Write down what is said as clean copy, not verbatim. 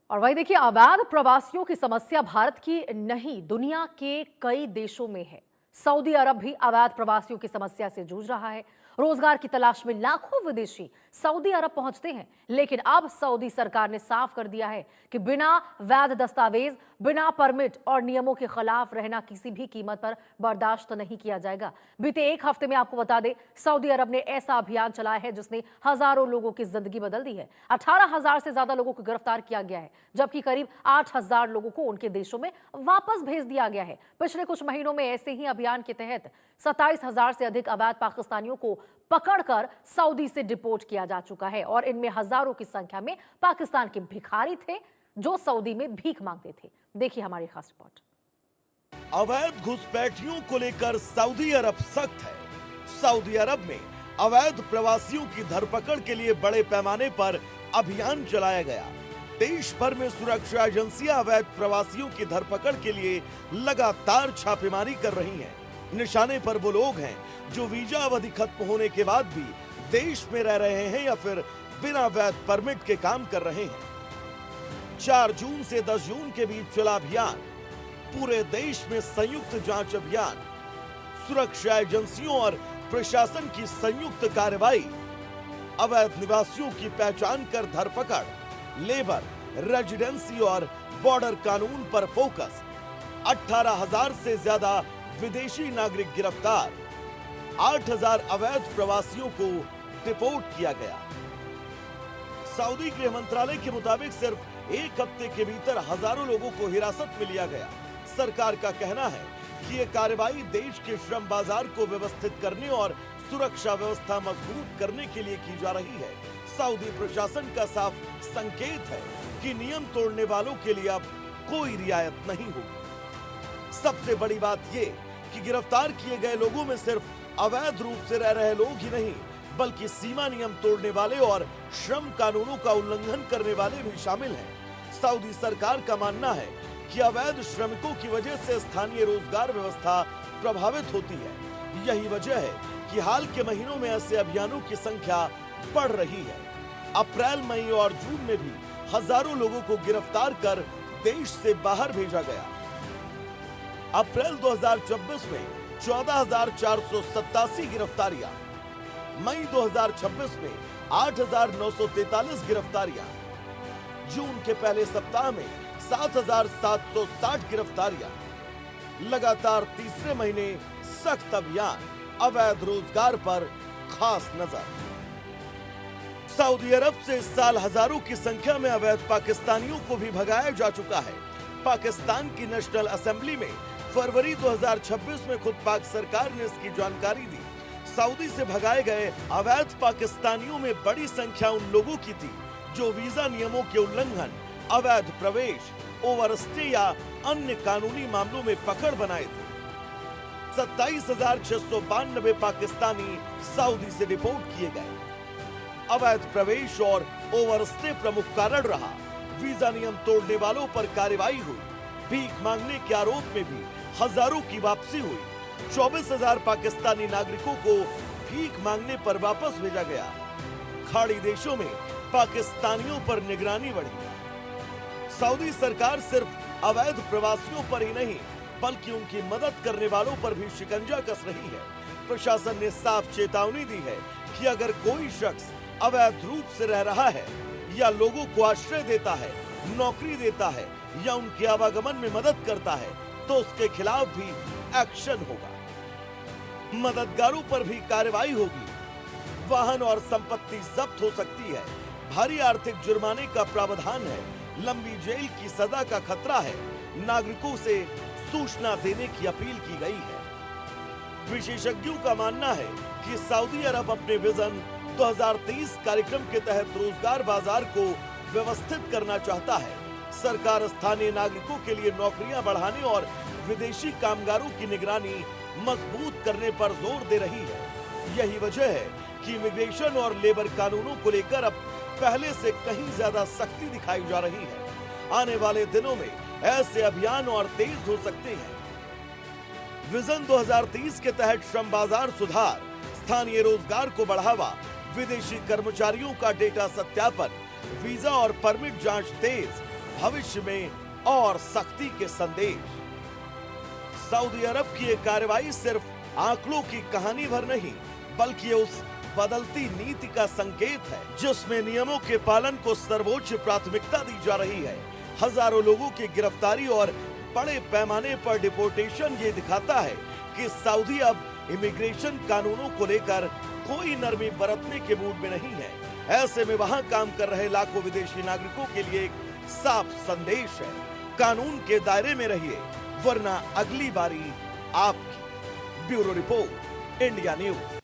और वही देखिए, अवैध प्रवासियों की समस्या भारत की नहीं, दुनिया के कई देशों में है। सऊदी अरब भी अवैध प्रवासियों की समस्या से जूझ रहा है। रोजगार की तलाश में लाखों विदेशी सऊदी अरब पहुंचते हैं, लेकिन अब सऊदी सरकार ने साफ कर दिया है कि बिना वैध दस्तावेज, बिना परमिट और नियमों के खिलाफ रहना किसी भी कीमत पर बर्दाश्त नहीं किया जाएगा। बीते एक हफ्ते में आपको बता दें, सऊदी अरब ने ऐसा अभियान चलाया है जिसने हजारों लोगों की जिंदगी बदल दी है। 18,000 से ज्यादा लोगों को गिरफ्तार किया गया है, जबकि करीब 8,000 लोगों को उनके देशों में वापस भेज दिया गया है। पिछले कुछ महीनों में ऐसे ही अभियान के तहत 27,000 से अधिक अवैध पाकिस्तानियों को पकड़कर सऊदी से डिपोर्ट किया जा चुका है और इनमें हजारों की संख्या में पाकिस्तान के भिखारी थे जो सऊदी में भीख मांगते थे। देखिए हमारी खास रिपोर्ट। अवैध घुसपैठियों को लेकर सऊदी अरब सख्त है। सऊदी अरब में अवैध प्रवासियों की धरपकड़ के लिए बड़े पैमाने पर अभियान चलाया गया। देश भर में सुरक्षा एजेंसियां अवैध प्रवासियों की धरपकड़ के लिए लगातार छापेमारी कर रही हैं। निशाने पर वो लोग हैं जो वीजा अवधि खत्म होने के बाद भी देश में रह रहे हैं या फिर बिना वैध परमिट के काम कर रहे हैं। 4 जून से 10 जून के बीच चला अभियान। पूरे देश में संयुक्त जांच अभियान, सुरक्षा एजेंसियों और प्रशासन की संयुक्त कार्रवाई, अवैध निवासियों की पहचान कर धरपकड़, लेबर, रेजिडेंसी और बॉर्डर कानून पर फोकस। 18,000 से ज्यादा विदेशी नागरिक गिरफ्तार, 8,000 अवैध प्रवासियों को डिपोर्ट किया गया। सऊदी गृह मंत्रालय के मुताबिक सिर्फ एक हफ्ते के भीतर हजारों लोगों को हिरासत में लिया गया। सरकार का कहना है कि ये कार्रवाई देश के श्रम बाजार को व्यवस्थित करने और सुरक्षा व्यवस्था मजबूत करने के लिए की जा रही है। सऊदी प्रशासन का साफ संकेत है कि नियम तोड़ने वालों के लिए अब कोई रियायत नहीं होगी। सबसे बड़ी बात ये कि गिरफ्तार किए गए लोगों में सिर्फ अवैध रूप से रह रहे लोग ही नहीं, बल्कि सीमा नियम तोड़ने वाले और श्रम कानूनों का उल्लंघन करने वाले भी शामिल हैं। सऊदी सरकार का मानना है कि अवैध श्रमिकों की वजह से स्थानीय रोजगार व्यवस्था प्रभावित होती है। यही वजह है कि हाल के महीनों में ऐसे अभियानों की संख्या बढ़ रही है। अप्रैल, मई और जून में भी हजारों लोगों को गिरफ्तार कर देश से बाहर भेजा गया। अप्रैल 2024 में 14,487 गिरफ्तारियां, मई 2026 में 8,943 गिरफ्तारियां, जून के पहले सप्ताह में 7,760 गिरफ्तारियां। लगातार तीसरे महीने सख्त अभियान, अवैध रोजगार पर खास नजर। सऊदी अरब से इस साल हजारों की संख्या में अवैध पाकिस्तानियों को भी भगाया जा चुका है। पाकिस्तान की नेशनल असेंबली में फरवरी 2026 में खुद पाक सरकार ने इसकी जानकारी दी। सऊदी से भगाए गए अवैध पाकिस्तानियों में बड़ी संख्या उन लोगों की थी जो वीजा नियमों के उल्लंघन, अवैध प्रवेश, ओवरस्टे या अन्य कानूनी मामलों में पकड़ बनाए थे। 27,692 पाकिस्तानी सऊदी से डिपोर्ट किए गए। अवैध प्रवेश और ओवरस्टे प्रमुख कारण रहा। वीजा नियम तोड़ने वालों पर कार्रवाई हुई। भीख मांगने के आरोप में भी हजारों की वापसी हुई। 24,000 पाकिस्तानी नागरिकों को भीख मांगने पर वापस भेजा गया। खाड़ी देशों में पाकिस्तानियों पर निगरानी बढ़ी। सऊदी सरकार सिर्फ अवैध प्रवासियों पर ही नहीं, बल्कि उनकी मदद करने वालों पर भी शिकंजा कस रही है। प्रशासन ने साफ चेतावनी दी है कि अगर कोई शख्स अवैध रूप से रह रहा है या लोगों को आश्रय देता है, नौकरी देता है या उनके आवागमन में मदद करता है, तो उसके खिलाफ भी एक्शन होगा। मददगारों पर भी कार्रवाई होगी। वाहन और संपत्ति जब्त हो सकती है। भारी आर्थिक जुर्माने का प्रावधान है। लंबी जेल की सजा का खतरा है। नागरिकों से सूचना देने की अपील की गई है। विशेषज्ञों का मानना है कि सऊदी अरब अपने विजन 2030 कार्यक्रम के तहत रोजगार बाजार को व्यवस्थित करना चाहता है। सरकार स्थानीय नागरिकों के लिए नौकरियां बढ़ाने और विदेशी कामगारों की निगरानी मजबूत करने पर जोर दे रही है। यही वजह है कि इमिग्रेशन और लेबर कानूनों को लेकर अब पहले से कहीं ज्यादा सख्ती दिखाई जा रही है। आने वाले दिनों में ऐसे अभियान और तेज हो सकते हैं। विजन 2030 के तहत श्रम बाजार सुधार, स्थानीय रोजगार को बढ़ावा, विदेशी कर्मचारियों का डेटा सत्यापन, वीजा और परमिट जांच तेज, भविष्य में और सख्ती के संदेश। सऊदी अरब की ये कार्रवाई सिर्फ आंकड़ों की कहानी भर नहीं, बल्कि ये उस बदलती नीति का संकेत है जिसमें नियमों के पालन को सर्वोच्च प्राथमिकता दी जा रही है। हजारों लोगों की गिरफ्तारी और बड़े पैमाने पर डिपोर्टेशन ये दिखाता है कि सऊदी अब इमिग्रेशन कानूनों को लेकर कोई नरमी बरतने के मूड में नहीं है। ऐसे में वहां काम कर रहे लाखों विदेशी नागरिकों के लिए एक साफ संदेश है, कानून के दायरे में रहिए वरना अगली बारी आपकी। Bureau report, India news.